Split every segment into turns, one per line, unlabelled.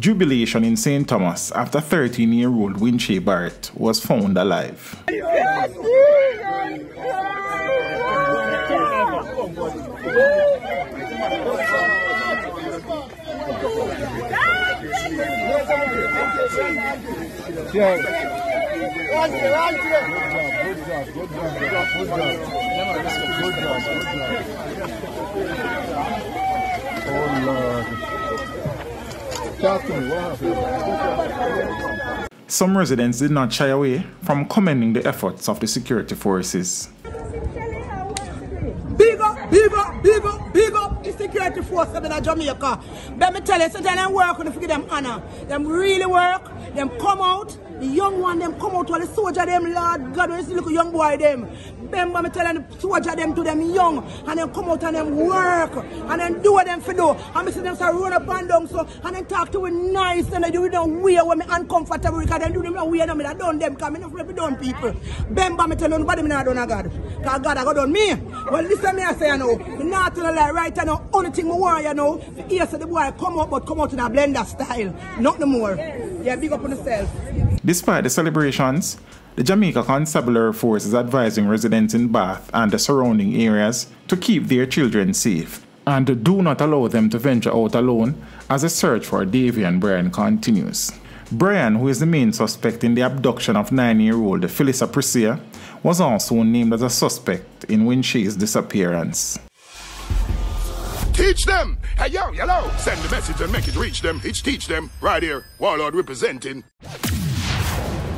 Jubilation in St. Thomas after 13-year-old Winchie Barrett was found alive. Some residents did not shy away from commending the efforts of the security forces.
Big up the security force in Jamaica. Let me tell you, sometimes them work when they give them honor. Them really work, them come out, the young one them come out while the soldier them, Lord God, when you see little young boy them. Remember me telling the soldier them to them young, and then come out and them work, and then do what them for do. And me see them start run up and down, so, and then talk to them nice, and they do it down weird when me uncomfortable, because they do them no weird, and me that done them, because me not free to done people. Remember me telling nobody me not done a God, because God I got done me. Well, listen me I say, you know, me not tell a lie right now, only thing me want, you know, here say the boy come out, but come out in a blender style, not no more. Yeah, big up on yourself.
Despite the celebrations, the Jamaica Constabulary Force is advising residents in Bath and the surrounding areas to keep their children safe and do not allow them to venture out alone as the search for Davy and Brian continues. Brian, who is the main suspect in the abduction of 9-year-old Phyllis Priscilla, was also named as a suspect in Winchie's disappearance.
Teach them! Hey, yo, hello! Send the message and make it reach them. It's teach them. Right here, Warlord representing.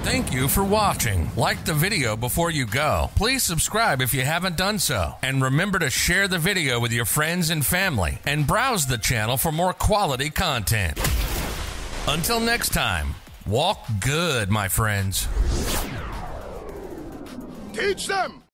Thank you for watching. Like the video before you go. Please subscribe if you haven't done so. And remember to share the video with your friends and family. And browse the channel for more quality content. Until next time, walk good, my friends.
Teach them!